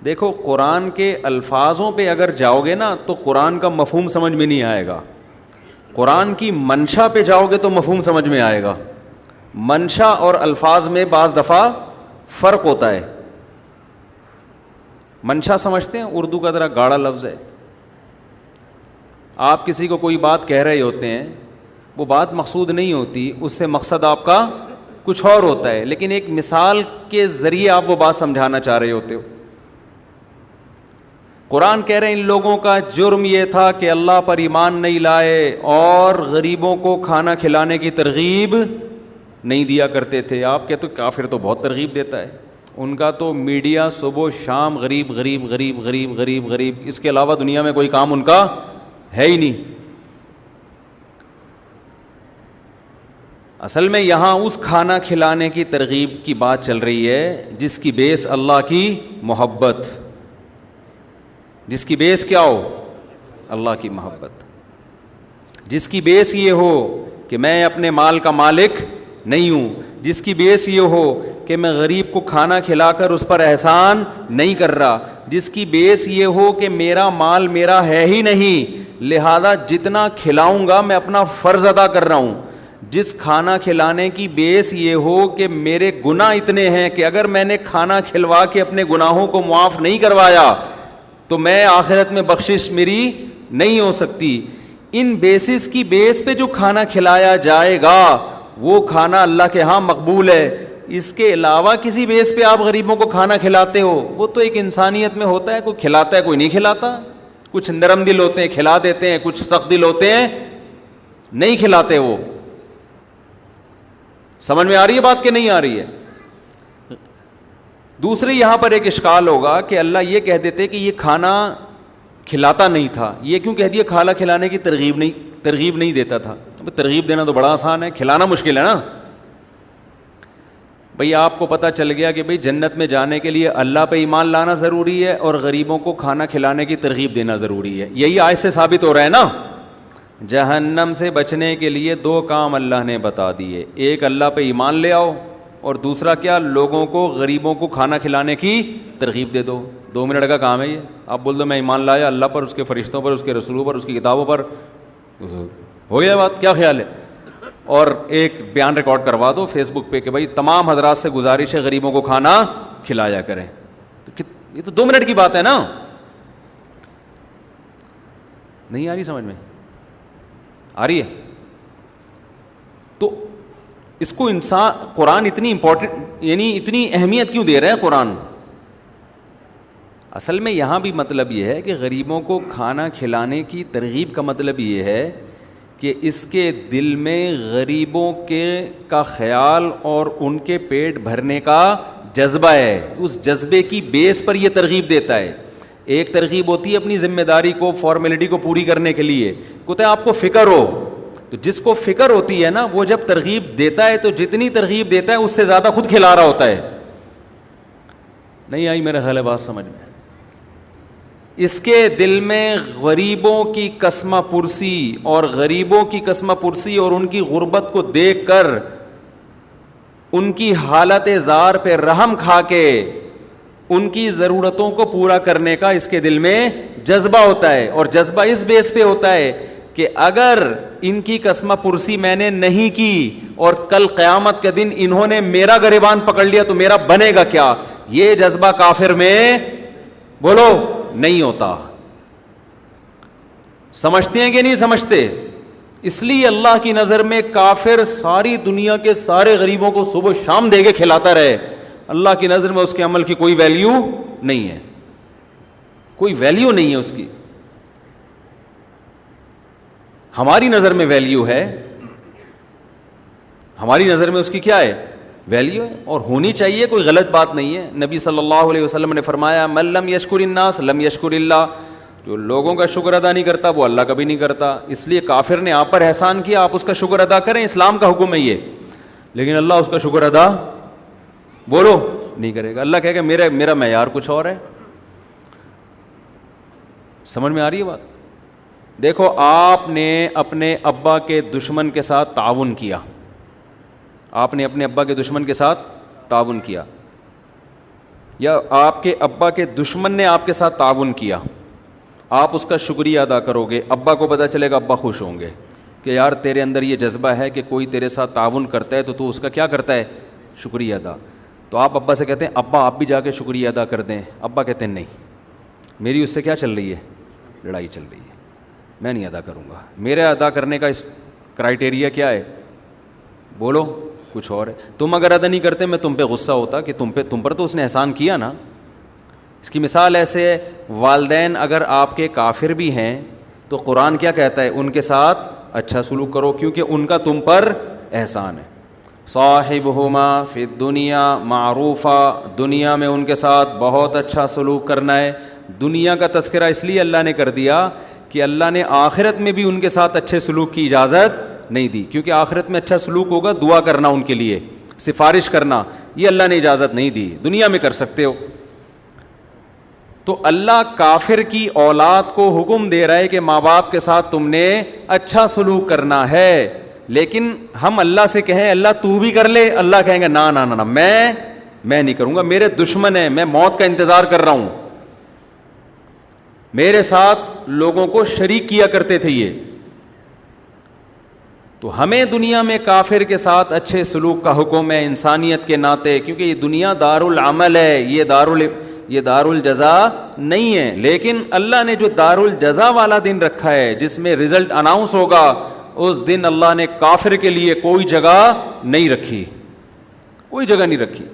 دیکھو قرآن کے الفاظوں پہ اگر جاؤ گے نا تو قرآن کا مفہوم سمجھ میں نہیں آئے گا. قرآن کی منشا پہ جاؤ گے تو مفہوم سمجھ میں آئے گا. منشا اور الفاظ میں بعض دفعہ فرق ہوتا ہے. منشا سمجھتے ہیں؟ اردو کا ذرا گاڑا لفظ ہے. آپ کسی کو کوئی بات کہہ رہے ہوتے ہیں, وہ بات مقصود نہیں ہوتی, اس سے مقصد آپ کا کچھ اور ہوتا ہے, لیکن ایک مثال کے ذریعے آپ وہ بات سمجھانا چاہ رہے ہوتے ہو. قرآن کہہ رہے ہیں ان لوگوں کا جرم یہ تھا کہ اللہ پر ایمان نہیں لائے اور غریبوں کو کھانا کھلانے کی ترغیب نہیں دیا کرتے تھے. آپ کہتے تو کافر تو بہت ترغیب دیتا ہے, ان کا تو میڈیا صبح و شام غریب غریب غریب غریب غریب غریب, اس کے علاوہ دنیا میں کوئی کام ان کا ہے ہی نہیں. اصل میں یہاں اس کھانا کھلانے کی ترغیب کی بات چل رہی ہے جس کی بیس اللہ کی محبت, جس کی بیس کیا ہو؟ اللہ کی محبت. جس کی بیس یہ ہو کہ میں اپنے مال کا مالک نہیں ہوں, جس کی بیس یہ ہو کہ میں غریب کو کھانا کھلا کر اس پر احسان نہیں کر رہا, جس کی بیس یہ ہو کہ میرا مال میرا ہے ہی نہیں, لہذا جتنا کھلاؤں گا میں اپنا فرض ادا کر رہا ہوں. جس کھانا کھلانے کی بیس یہ ہو کہ میرے گناہ اتنے ہیں کہ اگر میں نے کھانا کھلوا کے اپنے گناہوں کو معاف نہیں کروایا تو میں آخرت میں بخشش میری نہیں ہو سکتی. ان بیسس کی بیس پہ جو کھانا کھلایا جائے گا وہ کھانا اللہ کے ہاں مقبول ہے. اس کے علاوہ کسی بیس پہ آپ غریبوں کو کھانا کھلاتے ہو, وہ تو ایک انسانیت میں ہوتا ہے, کوئی کھلاتا ہے کوئی نہیں کھلاتا. کچھ نرم دل ہوتے ہیں کھلا دیتے ہیں, کچھ سخت دل ہوتے ہیں نہیں کھلاتے. وہ سمجھ میں آ رہی ہے بات کہ نہیں آ رہی ہے؟ دوسری یہاں پر ایک اشکال ہوگا کہ اللہ یہ کہہ دیتے کہ یہ کھانا کھلاتا نہیں تھا, یہ کیوں کہہ دیا کھانا کھلانے کی ترغیب نہیں دیتا تھا؟ ترغیب دینا تو بڑا آسان ہے, کھلانا مشکل ہے نا. بھئی آپ کو پتہ چل گیا کہ بھئی جنت میں جانے کے لیے اللہ پہ ایمان لانا ضروری ہے اور غریبوں کو کھانا کھلانے کی ترغیب دینا ضروری ہے. یہی آیت سے ثابت ہو رہا ہے نا. جہنم سے بچنے کے لیے دو کام اللہ نے بتا دیے, ایک اللہ پہ ایمان لے آؤ اور دوسرا کیا, لوگوں کو غریبوں کو کھانا کھلانے کی ترغیب دے دو. 2 منٹ کا کام ہے یہ. آپ بول دو میں ایمان لایا اللہ پر, اس کے فرشتوں پر, اس کے رسولوں پر, اس کی کتابوں پر, ہو گیا بات. کیا خیال ہے؟ اور ایک بیان ریکارڈ کروا دو فیس بک پہ کہ بھائی تمام حضرات سے گزارش ہے غریبوں کو کھانا کھلایا کریں. تو یہ تو 2 منٹ کی بات ہے نا. نہیں آ رہی سمجھ میں؟ آ رہی ہے. تو اس کو انسان قرآن اتنی امپورٹنٹ یعنی اتنی اہمیت کیوں دے رہے ہیں قرآن؟ اصل میں یہاں بھی مطلب یہ ہے کہ غریبوں کو کھانا کھلانے کی ترغیب کا مطلب یہ ہے کہ اس کے دل میں غریبوں کا خیال اور ان کے پیٹ بھرنے کا جذبہ ہے. اس جذبے کی بیس پر یہ ترغیب دیتا ہے. ایک ترغیب ہوتی ہے اپنی ذمہ داری کو, فارمیلٹی کو پوری کرنے کے لیے, کہتے ہیں آپ کو فکر ہو. تو جس کو فکر ہوتی ہے نا وہ جب ترغیب دیتا ہے تو جتنی ترغیب دیتا ہے اس سے زیادہ خود کھلا رہا ہوتا ہے. نہیں آئی میرا خیال ہے بات سمجھ میں؟ اس کے دل میں غریبوں کی قسمہ پرسی اور ان کی غربت کو دیکھ کر ان کی حالت زار پہ رحم کھا کے ان کی ضرورتوں کو پورا کرنے کا اس کے دل میں جذبہ ہوتا ہے. اور جذبہ اس بیس پہ ہوتا ہے کہ اگر ان کی قسمہ پرسی میں نے نہیں کی اور کل قیامت کے دن انہوں نے میرا گریبان پکڑ لیا تو میرا بنے گا کیا, یہ جذبہ کافر میں بولو نہیں ہوتا. سمجھتے ہیں کہ نہیں سمجھتے؟ اس لیے اللہ کی نظر میں کافر ساری دنیا کے سارے غریبوں کو صبح شام دے کے کھلاتا رہے, اللہ کی نظر میں اس کے عمل کی کوئی ویلیو نہیں ہے, کوئی ویلیو نہیں ہے اس کی. ہماری نظر میں ویلیو ہے, ہماری نظر میں اس کی کیا ہے؟ ویلیو ہے, اور ہونی چاہیے, کوئی غلط بات نہیں ہے. نبی صلی اللہ علیہ وسلم نے فرمایا من لم یشکر الناس لم یشکر اللہ, جو لوگوں کا شکر ادا نہیں کرتا وہ اللہ کا بھی نہیں کرتا. اس لیے کافر نے آپ پر احسان کیا, آپ اس کا شکر ادا کریں, اسلام کا حکم ہے یہ, لیکن اللہ اس کا شکر ادا بولو نہیں کرے گا. اللہ کہے گا میرا معیار کچھ اور ہے. سمجھ میں آ رہی ہے بات؟ دیکھو آپ نے اپنے ابا کے دشمن کے ساتھ تعاون کیا, آپ نے اپنے ابا کے دشمن کے ساتھ تعاون کیا, یا آپ کے ابا کے دشمن نے آپ کے ساتھ تعاون کیا, آپ اس کا شکریہ ادا کرو گے, ابا کو پتہ چلے گا, ابا خوش ہوں گے کہ یار تیرے اندر یہ جذبہ ہے کہ کوئی تیرے ساتھ تعاون کرتا ہے تو اس کا کیا کرتا ہے, شکریہ ادا. تو آپ ابا سے کہتے ہیں ابا آپ بھی جا کے شکریہ ادا کر دیں, ابا کہتے ہیں نہیں, میری اس سے کیا چل رہی ہے, لڑائی چل رہی ہے, میں نہیں ادا کروں گا. میرے ادا کرنے کا اس کرائٹیریا کیا ہے, بولو کچھ اور ہے. تم اگر ادا نہیں کرتے میں تم پہ غصہ ہوتا کہ تم پر تو اس نے احسان کیا نا. اس کی مثال ایسے ہے, والدین اگر آپ کے کافر بھی ہیں تو قرآن کیا کہتا ہے, ان کے ساتھ اچھا سلوک کرو کیونکہ ان کا تم پر احسان ہے. صاحبہما فی الدنیا معروفا, دنیا میں ان کے ساتھ بہت اچھا سلوک کرنا ہے. دنیا کا تذکرہ اس لیے اللہ نے کر دیا کہ اللہ نے آخرت میں بھی ان کے ساتھ اچھے سلوک کی اجازت نہیں دی, کیونکہ آخرت میں اچھا سلوک ہوگا, دعا کرنا ان کے لیے, سفارش کرنا, یہ اللہ نے اجازت نہیں دی, دنیا میں کر سکتے ہو. تو اللہ کافر کی اولاد کو حکم دے رہا ہے کہ ماں باپ کے ساتھ تم نے اچھا سلوک کرنا ہے, لیکن ہم اللہ سے کہیں اللہ تو بھی کر لے, اللہ کہیں گے نا نا نا میں نہیں کروں گا, میرے دشمن ہیں, میں موت کا انتظار کر رہا ہوں. میرے ساتھ لوگوں کو شریک کیا کرتے تھے یہ. تو ہمیں دنیا میں کافر کے ساتھ اچھے سلوک کا حکم ہے انسانیت کے ناطے, کیونکہ یہ دنیا دار العمل ہے, یہ دار الجزا نہیں ہے. لیکن اللہ نے جو دار الجزا والا دن رکھا ہے جس میں رزلٹ اناؤنس ہوگا, اس دن اللہ نے کافر کے لیے کوئی جگہ نہیں رکھی, کوئی جگہ نہیں رکھی.